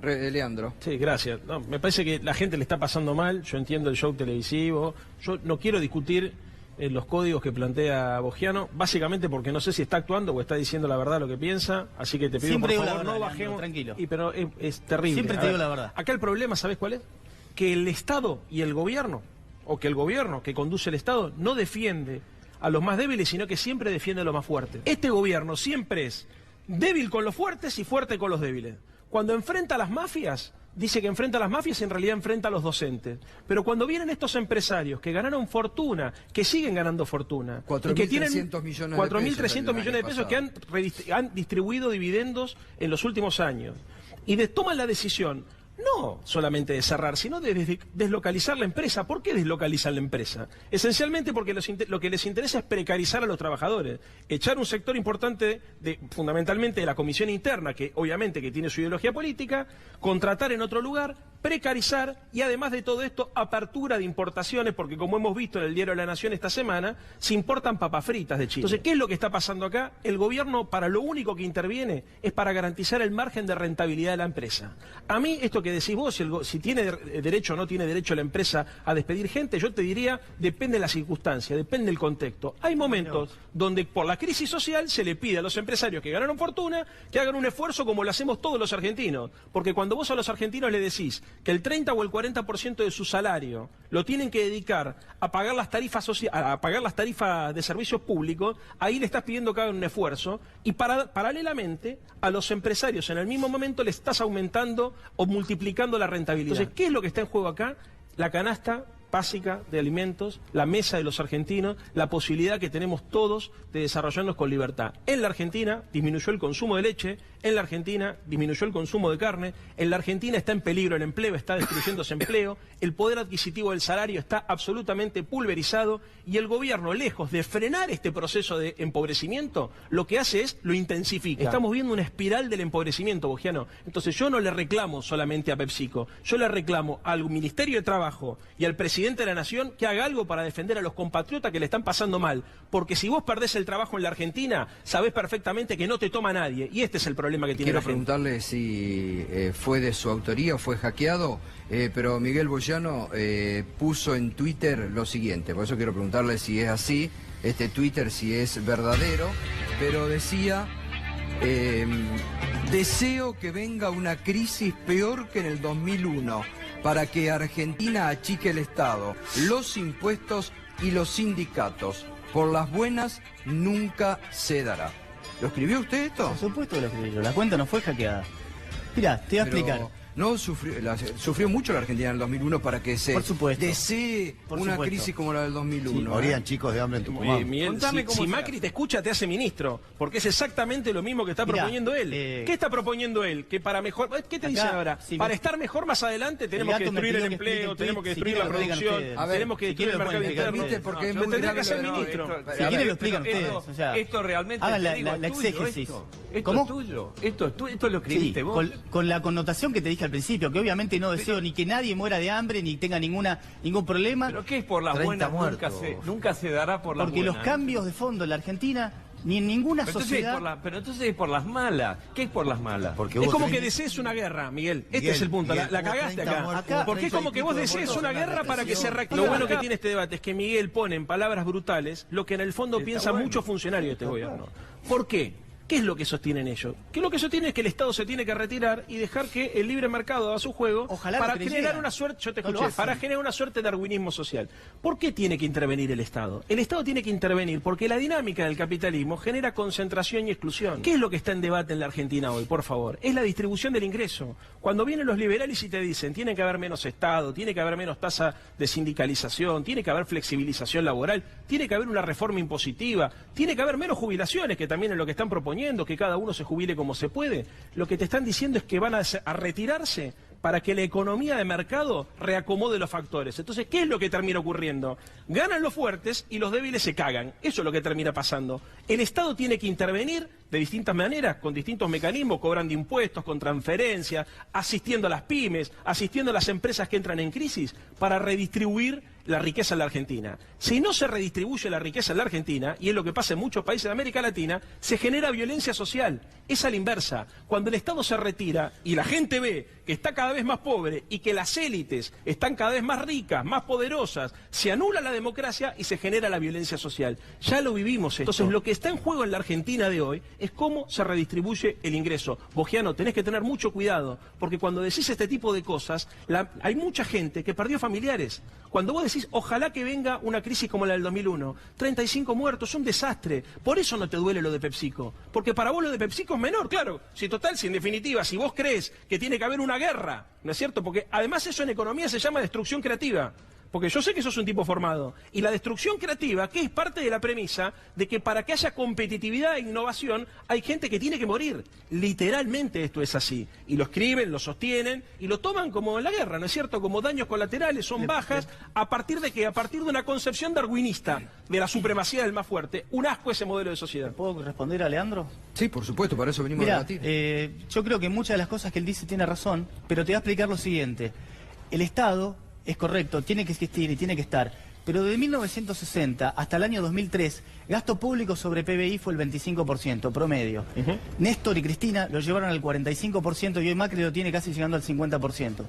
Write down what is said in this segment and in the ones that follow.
Leandro. Sí, gracias. No, me parece que la gente le está pasando mal, yo entiendo el show televisivo, yo no quiero discutir los códigos que plantea Bogiano, básicamente porque no sé si está actuando o está diciendo la verdad lo que piensa, así que te pido Siempre por digo favor la verdad, no Leandro, bajemos. tranquilo. Pero es terrible. Siempre te digo la verdad. Acá el problema, ¿sabes cuál es? Que el Estado y el gobierno, o que el gobierno que conduce el Estado, no defiende a los más débiles, sino que siempre defiende a los más fuertes. Este gobierno siempre es débil con los fuertes y fuerte con los débiles. Cuando enfrenta a las mafias, dice que enfrenta a las mafias y en realidad enfrenta a los docentes. Pero cuando vienen estos empresarios que ganaron fortuna, que siguen ganando fortuna, y que tienen 4.300 millones de pesos que han distribuido dividendos en los últimos años, y toman la decisión no solamente de cerrar, sino de deslocalizar la empresa. ¿Por qué deslocalizan la empresa? Esencialmente porque lo que les interesa es precarizar a los trabajadores, echar un sector importante, fundamentalmente de la comisión interna, que obviamente que tiene su ideología política, contratar en otro lugar, precarizar y además de todo esto, apertura de importaciones, porque como hemos visto en el Diario de la Nación esta semana, se importan papas fritas de Chile. Entonces, ¿qué es lo que está pasando acá? El gobierno para lo único que interviene es para garantizar el margen de rentabilidad de la empresa. A mí, esto que decís vos, si tiene derecho o no tiene derecho la empresa a despedir gente, yo te diría, depende de la circunstancia, depende del contexto. Hay momentos donde por la crisis social se le pide a los empresarios que ganaron fortuna que hagan un esfuerzo como lo hacemos todos los argentinos. Porque cuando vos a los argentinos le decís que el 30 o el 40% de su salario lo tienen que dedicar a pagar las tarifas a pagar las tarifas de servicios públicos, ahí le estás pidiendo que hagan un esfuerzo y paralelamente a los empresarios en el mismo momento le estás aumentando o multiplicando la rentabilidad. Entonces, ¿qué es lo que está en juego acá? La canasta básica de alimentos, la mesa de los argentinos, la posibilidad que tenemos todos de desarrollarnos con libertad. En la Argentina disminuyó el consumo de leche, en la Argentina disminuyó el consumo de carne, en la Argentina está en peligro el empleo, está destruyéndose empleo, el poder adquisitivo del salario está absolutamente pulverizado y el gobierno, lejos de frenar este proceso de empobrecimiento, lo que hace es lo intensifica. Estamos viendo una espiral del empobrecimiento, Bogiano. Entonces yo no le reclamo solamente a PepsiCo, yo le reclamo al Ministerio de Trabajo y al presidente de la Nación que haga algo para defender a los compatriotas que le están pasando mal. Porque si vos perdés el trabajo en la Argentina, sabés perfectamente que no te toma nadie. Y este es el problema que tiene la gente. Quiero preguntarle si fue de su autoría o fue hackeado, pero Miguel Bogiano puso en Twitter lo siguiente. Por eso quiero preguntarle si es así, este Twitter, si es verdadero. Pero decía, deseo que venga una crisis peor que en el 2001. Para que Argentina achique el Estado, los impuestos y los sindicatos. Por las buenas nunca se dará. ¿Lo escribió usted esto? Por supuesto que lo escribió. La cuenta no fue hackeada. Mira, te voy a explicar. No sufrió mucho la Argentina en el 2001 para que se desee una crisis como la del 2001. Morían chicos de hambre en Tucumán. Miguel, si Macri te escucha, te hace ministro, porque es exactamente lo mismo que está proponiendo él. ¿Qué está proponiendo él? Que para mejor, ¿qué te dice ahora? Para estar mejor más adelante tenemos que destruir el empleo, tenemos que destruir la producción, tenemos que destruir el mercado interno. Lo tendrá que hacer ministro. Si quieren lo explican ustedes. Esto realmente hagan la exégesis. ¿Cómo? Esto lo escribiste vos. Con la connotación que te dije al principio, que obviamente no deseo ni que nadie muera de hambre ni tenga ningún problema. ¿Pero qué es por las buenas? Nunca se dará por las buenas. Porque los cambios de fondo en la Argentina, ni en ninguna sociedad... Pero entonces es por las malas. ¿Qué es por las malas? Porque es como que desees una guerra, Miguel. Este es el punto. La cagaste acá. Porque es como que vos desees una guerra para que se reactive. Lo bueno que tiene este debate es que Miguel pone en palabras brutales lo que en el fondo piensa mucho funcionario de este gobierno. ¿Por qué? ¿Qué es lo que sostienen ellos? Que lo que sostienen es que el Estado se tiene que retirar y dejar que el libre mercado haga su juego para generar una suerte, para generar una suerte de darwinismo social. ¿Por qué tiene que intervenir el Estado? El Estado tiene que intervenir porque la dinámica del capitalismo genera concentración y exclusión. ¿Qué es lo que está en debate en la Argentina hoy, por favor? Es la distribución del ingreso. Cuando vienen los liberales y te dicen, tiene que haber menos Estado, tiene que haber menos tasa de sindicalización, tiene que haber flexibilización laboral, tiene que haber una reforma impositiva, tiene que haber menos jubilaciones, que también es lo que están proponiendo, que cada uno se jubile como se puede, lo que te están diciendo es que van a retirarse para que la economía de mercado reacomode los factores. Entonces, ¿qué es lo que termina ocurriendo? Ganan los fuertes y los débiles se cagan. Eso es lo que termina pasando. El Estado tiene que intervenir de distintas maneras, con distintos mecanismos, cobrando impuestos, con transferencias, asistiendo a las pymes, asistiendo a las empresas que entran en crisis, para redistribuir la riqueza en la Argentina. Si no se redistribuye la riqueza en la Argentina, y es lo que pasa en muchos países de América Latina, se genera violencia social. Es a la inversa. Cuando el Estado se retira y la gente ve que está cada vez más pobre y que las élites están cada vez más ricas, más poderosas, se anula la democracia y se genera la violencia social. Ya lo vivimos esto. Entonces, lo que está en juego en la Argentina de hoy es cómo se redistribuye el ingreso. Bogiano, tenés que tener mucho cuidado, porque cuando decís este tipo de cosas, hay mucha gente que perdió familiares. Cuando vos decís, ojalá que venga una crisis como la del 2001, 35 muertos, un desastre. Por eso no te duele lo de PepsiCo. Porque para vos lo de PepsiCo es menor, claro. Si total, si en definitiva, si vos crees que tiene que haber una guerra, ¿no es cierto? Porque además eso en economía se llama destrucción creativa. Porque yo sé que sos un tipo formado. Y la destrucción creativa, que es parte de la premisa de que para que haya competitividad e innovación, hay gente que tiene que morir. Literalmente esto es así. Y lo escriben, lo sostienen y lo toman como en la guerra, ¿no es cierto? Como daños colaterales, son bajas. ¿A partir de qué? A partir de una concepción darwinista de la supremacía del más fuerte. Un asco ese modelo de sociedad. ¿Puedo responder a Leandro? Sí, por supuesto, para eso venimos a debatir. Yo creo que muchas de las cosas que él dice tiene razón, pero te voy a explicar lo siguiente. El Estado... Es correcto, tiene que existir y tiene que estar. Pero de 1960 hasta el año 2003, gasto público sobre PBI fue el 25%, promedio. Néstor y Cristina lo llevaron al 45% y hoy Macri lo tiene casi llegando al 50%.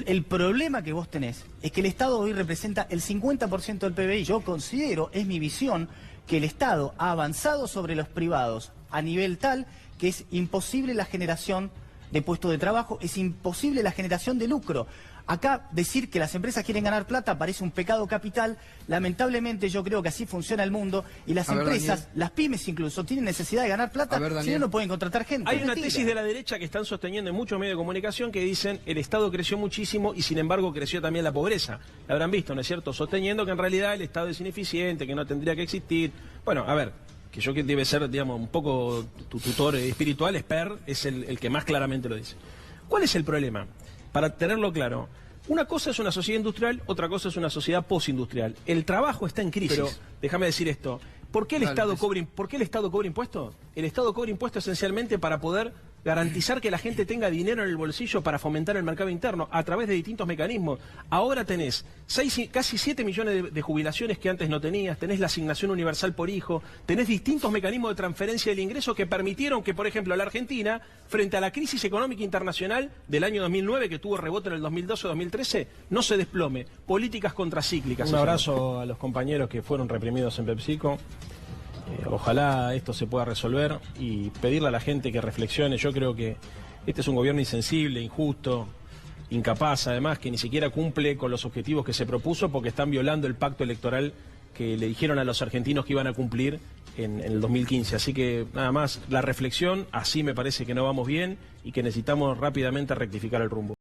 El problema que vos tenés es que el Estado hoy representa el 50% del PBI. Yo considero, es mi visión, que el Estado ha avanzado sobre los privados a nivel tal que es imposible la generación de puestos de trabajo, es imposible la generación de lucro. Acá decir que las empresas quieren ganar plata parece un pecado capital. Lamentablemente yo creo que así funciona el mundo y las empresas, Daniel, las pymes incluso, tienen necesidad de ganar plata, si no, no pueden contratar gente. Hay una tesis de la derecha que están sosteniendo en muchos medios de comunicación que dicen el Estado creció muchísimo y sin embargo creció también la pobreza. La habrán visto, ¿no es cierto? Sosteniendo que en realidad el Estado es ineficiente, que no tendría que existir. Bueno, a ver, que yo que debe ser, digamos, un poco tu tutor espiritual, Esper, es el que más claramente lo dice. ¿Cuál es el problema? Para tenerlo claro, una cosa es una sociedad industrial, otra cosa es una sociedad postindustrial. El trabajo está en crisis. Pero déjame decir esto. ¿Por qué el Estado cobra impuestos? El Estado cobra impuestos esencialmente para poder garantizar que la gente tenga dinero en el bolsillo para fomentar el mercado interno a través de distintos mecanismos. Ahora tenés casi 7 millones de jubilaciones que antes no tenías, tenés la asignación universal por hijo, tenés distintos mecanismos de transferencia del ingreso que permitieron que, por ejemplo, la Argentina, frente a la crisis económica internacional del año 2009, que tuvo rebote en el 2012 o 2013, no se desplome. Políticas contracíclicas. Un abrazo a los compañeros que fueron reprimidos en PepsiCo. Ojalá esto se pueda resolver y pedirle a la gente que reflexione. Yo creo que este es un gobierno insensible, injusto, incapaz, además, que ni siquiera cumple con los objetivos que se propuso porque están violando el pacto electoral que le dijeron a los argentinos que iban a cumplir en el 2015. Así que nada más, la reflexión, así me parece que no vamos bien y que necesitamos rápidamente rectificar el rumbo.